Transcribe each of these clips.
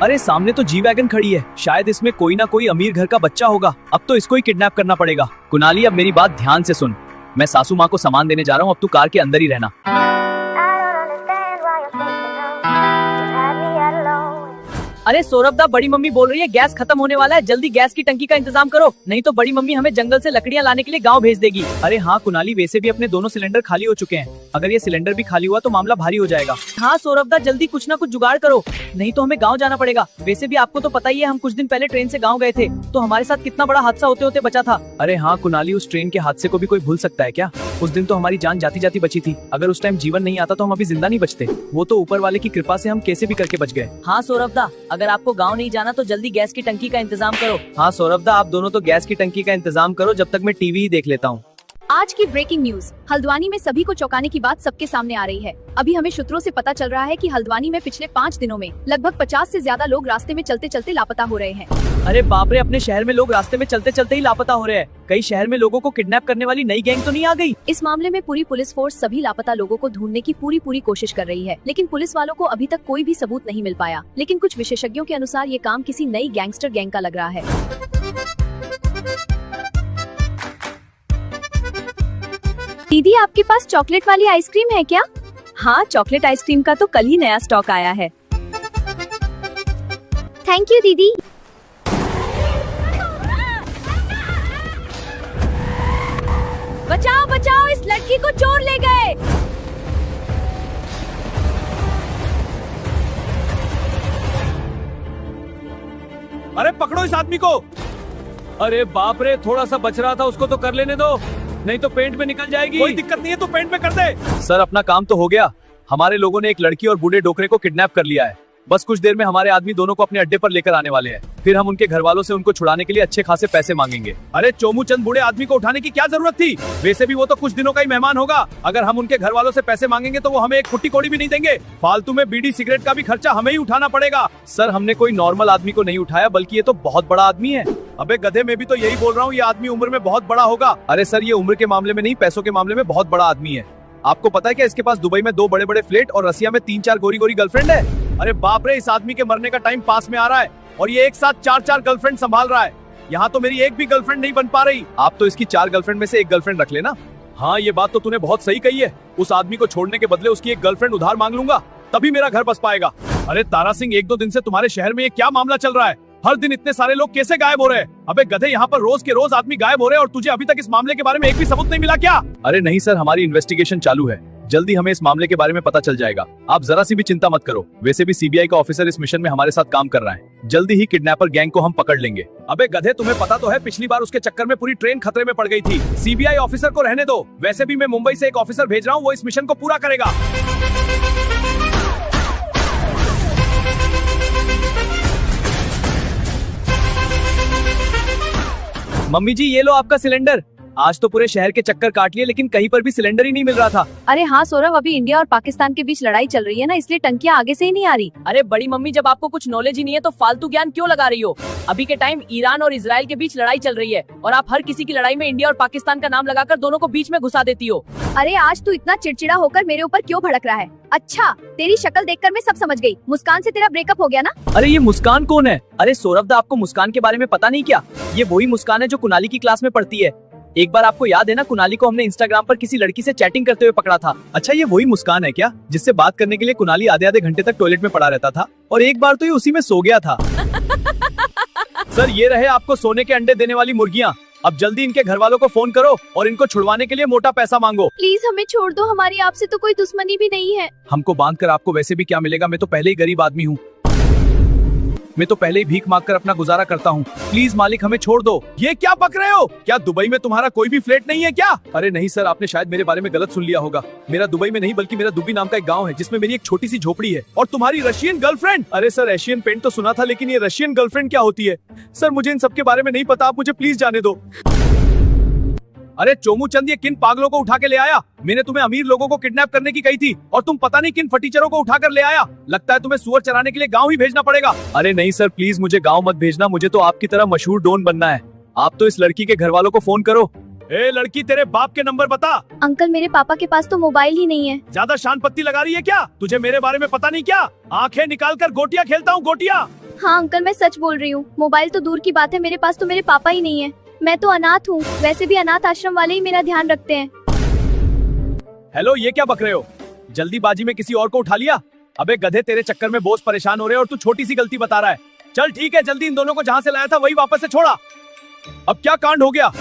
अरे सामने तो जी वैगन खड़ी है, शायद इसमें कोई ना कोई अमीर घर का बच्चा होगा। अब तो इसको ही किडनैप करना पड़ेगा। कुणाली अब मेरी बात ध्यान से सुन, मैं सासू माँ को सामान देने जा रहा हूँ, अब तू कार के अंदर ही रहना। अरे सौरभ दा, बड़ी मम्मी बोल रही है गैस खत्म होने वाला है, जल्दी गैस की टंकी का इंतजाम करो, नहीं तो बड़ी मम्मी हमें जंगल से लकड़ियाँ लाने के लिए गांव भेज देगी। अरे हाँ कुणाली, वैसे भी अपने दोनों सिलेंडर खाली हो चुके हैं, अगर ये सिलेंडर भी खाली हुआ तो मामला भारी हो जाएगा। हाँ सौरभ दा, जल्दी कुछ ना कुछ जुगाड़ करो, नहीं तो हमें गाँव जाना पड़ेगा। वैसे भी आपको तो पता ही है, हम कुछ दिन पहले ट्रेन से गाँव गए थे, तो हमारे साथ कितना बड़ा हादसा होते होते बचा था। अरे हाँ कुणाली, उस ट्रेन के हादसे को भी कोई भूल सकता है क्या? उस दिन तो हमारी जान जाती जाती बची थी, अगर उस टाइम जीवन नहीं आता तो हम अभी जिंदा नहीं बचते। वो तो ऊपर वाले की कृपा से हम कैसे भी करके बच गए। हाँ सौरभ दा, अगर आपको गाँव नहीं जाना तो जल्दी गैस की टंकी का इंतजाम करो। हाँ सौरभ दा, आप दोनों तो गैस की टंकी का इंतजाम करो, जब तक मैं टीवी ही देख लेता हूँ। आज की ब्रेकिंग न्यूज, हल्द्वानी में सभी को चौंकाने की बात सबके सामने आ रही है। अभी हमें सूत्रों से पता चल रहा है कि हल्द्वानी में पिछले 5 दिनों में लगभग 50 से ज्यादा लोग रास्ते में चलते चलते लापता हो रहे हैं। अरे बाप रे, अपने शहर में लोग रास्ते में चलते चलते ही लापता हो रहे हैं। कई शहर में लोगों को किडनैप करने वाली नई गैंग तो नहीं आ गई? इस मामले में पूरी पुलिस फोर्स सभी लापता लोगों को ढूंढने की पूरी कोशिश कर रही है, लेकिन पुलिस वालों को अभी तक कोई भी सबूत नहीं मिल पाया। लेकिन कुछ विशेषज्ञों के अनुसार ये काम किसी नई गैंगस्टर गैंग का लग रहा है। दीदी, आपके पास चॉकलेट वाली आइसक्रीम है क्या? हाँ, चॉकलेट आइसक्रीम का तो कल ही नया स्टॉक आया है। थैंक यू दीदी। बचाओ बचाओ, इस लड़की को चोर ले गए। अरे पकड़ो इस आदमी को। अरे बाप रे, थोड़ा सा बच रहा था, उसको तो कर लेने दो, नहीं तो पेंट में निकल जाएगी। कोई दिक्कत नहीं है, तो पेंट में कर दे। सर अपना काम तो हो गया, हमारे लोगों ने एक लड़की और बूढ़े डोकरे को किडनैप कर लिया है। बस कुछ देर में हमारे आदमी दोनों को अपने अड्डे पर लेकर आने वाले हैं, फिर हम उनके घर वालों से उनको छुड़ाने के लिए अच्छे खासे पैसे मांगेंगे। अरे चोमू चंद बूढ़े आदमी को उठाने की क्या जरूरत थी? वैसे भी वो तो कुछ दिनों का ही मेहमान होगा। अगर हम उनके घर वालों से पैसे मांगेंगे तो वो हमें एक फुट्टी कौड़ी भी नहीं देंगे। फालतू में बीड़ी सिगरेट का भी खर्चा हमें ही उठाना पड़ेगा। सर हमने कोई नॉर्मल आदमी को नहीं उठाया, बल्कि ये तो बहुत बड़ा आदमी है। अबे गधे, मैं भी तो यही बोल रहा हूँ, ये आदमी उम्र में बहुत बड़ा होगा। अरे सर, ये उम्र के मामले में नहीं, पैसों के मामले में बहुत बड़ा आदमी है। आपको पता है क्या इसके पास दुबई में 2 बड़े बड़े फ्लैट और रसिया में 3-4 गोरी गोरी गर्लफ्रेंड है। अरे बाप रे, इस आदमी के मरने का टाइम पास में आ रहा है और ये एक साथ 4-4 गर्लफ्रेंड संभाल रहा है। यहाँ तो मेरी एक भी गर्लफ्रेंड नहीं बन पा रही। आप तो इसकी 4 गर्लफ्रेंड में से एक गर्लफ्रेंड रख लेना। हाँ, ये बात तो तूने बहुत सही कही है। उस आदमी को छोड़ने के बदले उसकी एक गर्लफ्रेंड उधार मांग लूंगा, तभी मेरा घर बस पाएगा। अरे तारा सिंह, 1-2 दिन से तुम्हारे शहर में ये क्या मामला चल रहा है? हर दिन इतने सारे लोग कैसे गायब हो रहे हैं? अबे गधे, यहाँ पर रोज के रोज आदमी गायब हो रहे हैं और तुझे अभी तक इस मामले के बारे में एक भी सबूत नहीं मिला क्या? अरे नहीं सर, हमारी इन्वेस्टिगेशन चालू है, जल्दी हमें इस मामले के बारे में पता चल जाएगा। आप जरा सी भी चिंता मत करो। वैसे भी सीबीआई का ऑफिसर इस मिशन में हमारे साथ काम कर रहा है, जल्दी ही किडनैपर गैंग को हम पकड़ लेंगे। अबे गधे, तुम्हें पता तो है पिछली बार उसके चक्कर में पूरी ट्रेन खतरे में पड़ गई थी। सीबीआई ऑफिसर को रहने दो, वैसे भी मैं मुंबई से एक ऑफिसर भेज रहा हूँ, वो इस मिशन को पूरा करेगा। मम्मी जी, ये लो आपका सिलेंडर। आज तो पूरे शहर के चक्कर काट लिए, लेकिन कहीं पर भी सिलेंडर ही नहीं मिल रहा था। अरे हाँ सौरभ, अभी इंडिया और पाकिस्तान के बीच लड़ाई चल रही है ना, इसलिए टंकियाँ आगे से ही नहीं आ रही। अरे बड़ी मम्मी, जब आपको कुछ नॉलेज ही नहीं है तो फालतू ज्ञान क्यों लगा रही हो? अभी के टाइम ईरान और इजराइल के बीच लड़ाई चल रही है और आप हर किसी की लड़ाई में इंडिया और पाकिस्तान का नाम लगाकर दोनों को बीच में घुसा देती हो। अरे आज तू इतना चिड़चिड़ा होकर मेरे ऊपर क्यों भड़क रहा है? अच्छा, तेरी शक्ल देखकर मैं सब समझ गई, मुस्कान से तेरा ब्रेकअप हो गया ना? अरे ये मुस्कान कौन है? अरे सौरभ दा, आपको मुस्कान के बारे में पता नहीं क्या? ये वही मुस्कान है जो कुणाली की क्लास में पढ़ती है। एक बार आपको याद है ना, कुणाली को हमने इंस्टाग्राम पर किसी लड़की से चैटिंग करते हुए पकड़ा था। अच्छा, ये वही मुस्कान है क्या, जिससे बात करने के लिए कुणाली आधे घंटे तक टॉयलेट में पड़ा रहता था और एक बार तो ये उसी में सो गया था। सर, ये रहे आपको सोने के अंडे देने वाली मुर्गियाँ। अब जल्दी इनके घर वालों को फोन करो और इनको छुड़वाने के लिए मोटा पैसा मांगो। प्लीज हमें छोड़ दो, हमारी आपसे तो कोई दुश्मनी भी नहीं है। हमको बांध कर आपको वैसे भी क्या मिलेगा, मैं तो पहले ही गरीब आदमी हूँ। मैं तो पहले ही भीख मांगकर अपना गुजारा करता हूँ। प्लीज मालिक, हमें छोड़ दो। ये क्या बक रहे हो? क्या दुबई में तुम्हारा कोई भी फ्लैट नहीं है क्या? अरे नहीं सर, आपने शायद मेरे बारे में गलत सुन लिया होगा। मेरा दुबई में नहीं, बल्कि मेरा दुबई नाम का एक गांव है, जिसमें मेरी एक छोटी सी झोपड़ी है। और तुम्हारी रशियन गर्लफ्रेंड? अरे सर, एशियन पेंट तो सुना था, लेकिन ये रशियन गर्लफ्रेंड क्या होती है? सर मुझे इन सब के बारे में नहीं पता, आप मुझे प्लीज जाने दो। अरे चोमू चंद, ये किन पागलों को उठा के ले आया? मैंने तुम्हें अमीर लोगों को किडनैप करने की कही थी और तुम पता नहीं किन फटीचरों को उठाकर ले आया। लगता है तुम्हें सुअर चराने के लिए गांव ही भेजना पड़ेगा। अरे नहीं सर, प्लीज मुझे गांव मत भेजना, मुझे तो आपकी तरह मशहूर डॉन बनना है। आप तो इस लड़की के घर वालों को फोन करो। ए लड़की, तेरे बाप के नंबर बता। अंकल मेरे पापा के पास तो मोबाइल ही नहीं है। ज्यादा शान पत्ती लगा रही है क्या? तुझे मेरे बारे में पता नहीं क्या? आंखें निकाल कर गोटियां खेलता हूँ, गोटियां। हाँ अंकल मैं सच बोल रही हूँ, मोबाइल तो दूर की बात है, मेरे पास तो मेरे पापा ही नहीं है। मैं तो अनाथ हूँ, वैसे भी अनाथ आश्रम वाले ही मेरा ध्यान रखते हैं। हेलो, ये क्या बक रहे हो? जल्दीबाजी में किसी और को उठा लिया? अबे गधे, तेरे चक्कर में बॉस परेशान हो रहे हैं और तू छोटी सी गलती बता रहा है। चल ठीक है, जल्दी इन दोनों को जहाँ से लाया था वही वापस से छोड़ा। अब क्या कांड हो गया?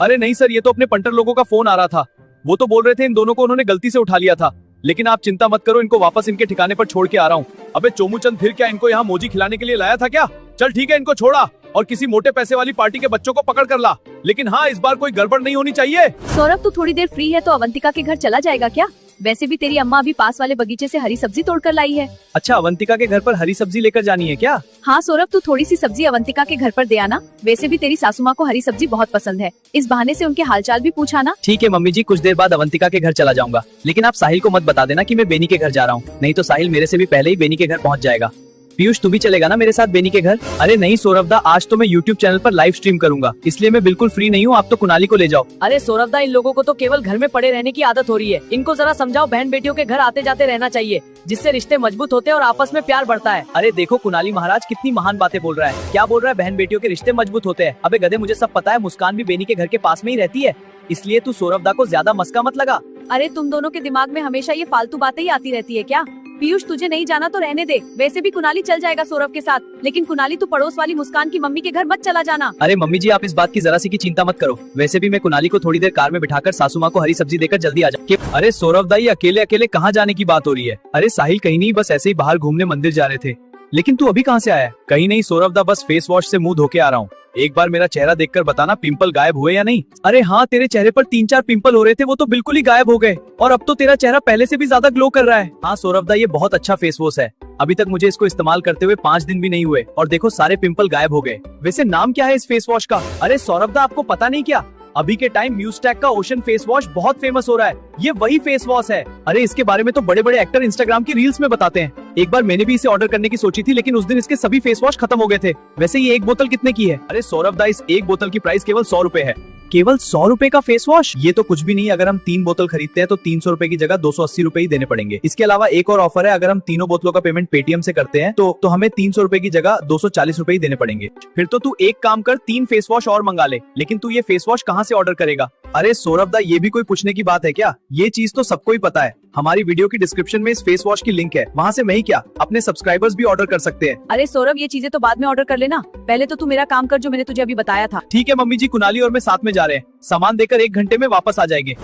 अरे नहीं सर, ये तो अपने पंटर लोगों का फोन आ रहा था। वो तो बोल रहे थे इन दोनों को उन्होंने गलती से उठा लिया था, लेकिन आप चिंता मत करो, इनको वापस इनके ठिकाने पर छोड़ के आ रहा हूँ। अबे चोमूचंद, फिर क्या इनको यहाँ मोजी खिलाने के लिए लाया था क्या? चल ठीक है, इनको छोड़ा और किसी मोटे पैसे वाली पार्टी के बच्चों को पकड़ कर ला, लेकिन हाँ इस बार कोई गड़बड़ नहीं होनी चाहिए। सौरभ तू थोड़ी देर फ्री है तो अवंतिका के घर चला जाएगा क्या? वैसे भी तेरी अम्मा अभी पास वाले बगीचे से हरी सब्जी तोड़ कर लाई है। अच्छा, अवंतिका के घर पर हरी सब्जी लेकर जानी है क्या? हाँ सौरभ, तू थोड़ी सी सब्जी अवंतिका के घर पर दे आना। वैसे भी तेरी सासू माँ को हरी सब्जी बहुत पसंद है, इस बहाने से उनके हालचाल भी पूछाना। ठीक है मम्मी जी, कुछ देर बाद अवंतिका के घर चला जाऊंगा, लेकिन आप साहिल को मत बता देना कि मैं बेनी के घर जा रहा हूँ, नहीं तो साहिल मेरे से भी पहले ही बेनी के घर पहुँच जाएगा। पीयूष, तू भी चलेगा ना मेरे साथ बेनी के घर? अरे नहीं सौरभ दा, आज तो मैं YouTube चैनल पर लाइव स्ट्रीम करूंगा, इसलिए मैं बिल्कुल फ्री नहीं हूँ। आप तो कुनाली को ले जाओ। अरे सौरभ दा, इन लोगों को तो केवल घर में पड़े रहने की आदत हो रही है, इनको जरा समझाओ बहन बेटियों के घर आते जाते रहना चाहिए, जिससे रिश्ते मजबूत होते हैं और आपस में प्यार बढ़ता है। अरे देखो कुनाली महाराज कितनी महान बातें बोल रहा है। क्या बोल रहा है? बहन बेटियों के रिश्ते मजबूत होते हैं। अबे गधे, मुझे सब पता है, मुस्कान भी बेनी के घर के पास में ही रहती है, इसलिए तू सौरभ दा को ज्यादा मस्का मत लगा। अरे तुम दोनों के दिमाग में हमेशा ये फालतू बातें ही आती रहती है क्या? पीयूष, तुझे नहीं जाना तो रहने दे, वैसे भी कुनाली चल जाएगा सौरभ के साथ, लेकिन कुनाली तू पड़ोस वाली मुस्कान की मम्मी के घर मत चला जाना। अरे मम्मी जी, आप इस बात की जरा सी की चिंता मत करो, वैसे भी मैं कुनाली को थोड़ी देर कार में बिठाकर सासू माँ को हरी सब्जी देकर जल्दी आ जाऊँ। अरे सौरभ दा, ये अकेले अकेले कहाँ जाने की बात हो रही है? अरे साहिल कहीं नहीं, बस ऐसे ही बाहर घूमने मंदिर जा रहे थे। लेकिन तू अभी कहाँ से आया? कहीं नहीं सौरभ दा, बस फेस वॉश से मुंह धो के आ रहा हूँ। एक बार मेरा चेहरा देखकर बताना पिंपल गायब हुए या नहीं। अरे हाँ, तेरे चेहरे पर 3-4 पिंपल हो रहे थे, वो तो बिल्कुल ही गायब हो गए और अब तो तेरा चेहरा पहले से भी ज्यादा ग्लो कर रहा है। हाँ सौरभ दा, ये बहुत अच्छा फेस वॉश है, अभी तक मुझे इसको इस्तेमाल करते हुए 5 दिन भी नहीं हुए और देखो सारे पिंपल गायब हो गए। वैसे नाम क्या है इस फेस वॉश का? अरे सौरभ दा, आपको पता नहीं क्या? अभी के टाइम म्यूस्टैक का ओशन फेस वॉश बहुत फेमस हो रहा है, ये वही फेस वॉश है। अरे इसके बारे में तो बड़े बड़े एक्टर इंस्टाग्राम की रील्स में बताते हैं। एक बार मैंने भी इसे ऑर्डर करने की सोची थी, लेकिन उस दिन इसके सभी फेस वॉश खत्म हो गए थे। वैसे ये एक बोतल कितने की है? अरे सौरभ दा, इस एक बोतल की प्राइस केवल 100 रुपए है। केवल 100 रुपए का फेस वॉश? ये तो कुछ भी नहीं, अगर हम 3 बोतल खरीदते हैं तो 300 रुपए की जगह 280 रुपए ही देने पड़ेंगे। इसके अलावा एक और ऑफर है, अगर हम तीनों बोतलों का पेमेंट पेटीएम से करते हैं तो हमें 300 रुपए की जगह 240 रुपए ही देने पड़ेंगे। फिर तो तू एक काम कर, 3 फेस वॉश और मंगा ले। लेकिन तू ये फेस वॉश कहाँ से ऑर्डर करेगा? अरे सौरभ दा, ये भी कोई पूछने की बात है क्या? ये चीज तो सबको ही पता है। हमारी वीडियो की डिस्क्रिप्शन में इस फेस वॉश की लिंक है, वहाँ से मैं ही क्या अपने सब्सक्राइबर्स भी ऑर्डर कर सकते हैं। अरे सौरभ, ये चीजें तो बाद में ऑर्डर कर लेना, पहले तो तू मेरा काम कर जो मैंने तुझे अभी बताया था। ठीक है मम्मी जी, कुनाली और मैं साथ में जा रहे हैं, सामान देकर 1 घंटे में वापस आ जाएंगे।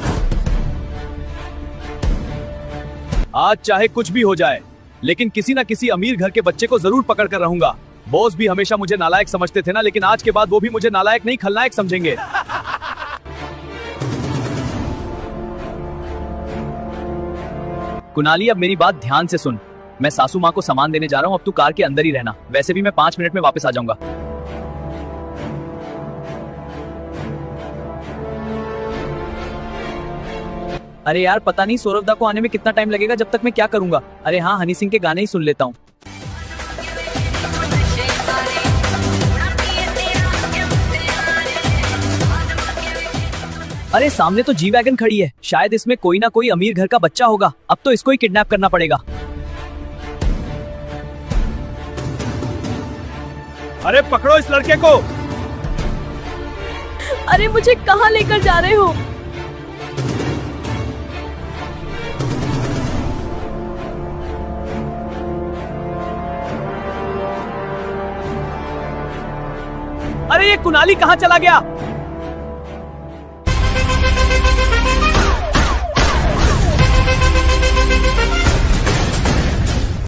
आज चाहे कुछ भी हो जाए, लेकिन किसी न किसी अमीर घर के बच्चे को जरूर पकड़ कर रहूंगा। बॉस भी हमेशा मुझे नालायक समझते थे ना, लेकिन आज के बाद वो भी मुझे नालायक नहीं खलनायक समझेंगे। कुनाली, अब मेरी बात ध्यान से सुन, मैं सासू माँ को सामान देने जा रहा हूँ, अब तू कार के अंदर ही रहना, वैसे भी मैं 5 मिनट में वापस आ जाऊंगा। अरे यार, पता नहीं सौरभ दा को आने में कितना टाइम लगेगा, जब तक मैं क्या करूंगा। अरे हाँ, हनी सिंह के गाने ही सुन लेता हूँ। अरे सामने तो जी वैगन खड़ी है, शायद इसमें कोई ना कोई अमीर घर का बच्चा होगा। अब तो इसको ही किडनैप करना पड़ेगा। अरे पकड़ो इस लड़के को। अरे मुझे कहाँ लेकर जा रहे हो? अरे ये कुनाली कहाँ चला गया?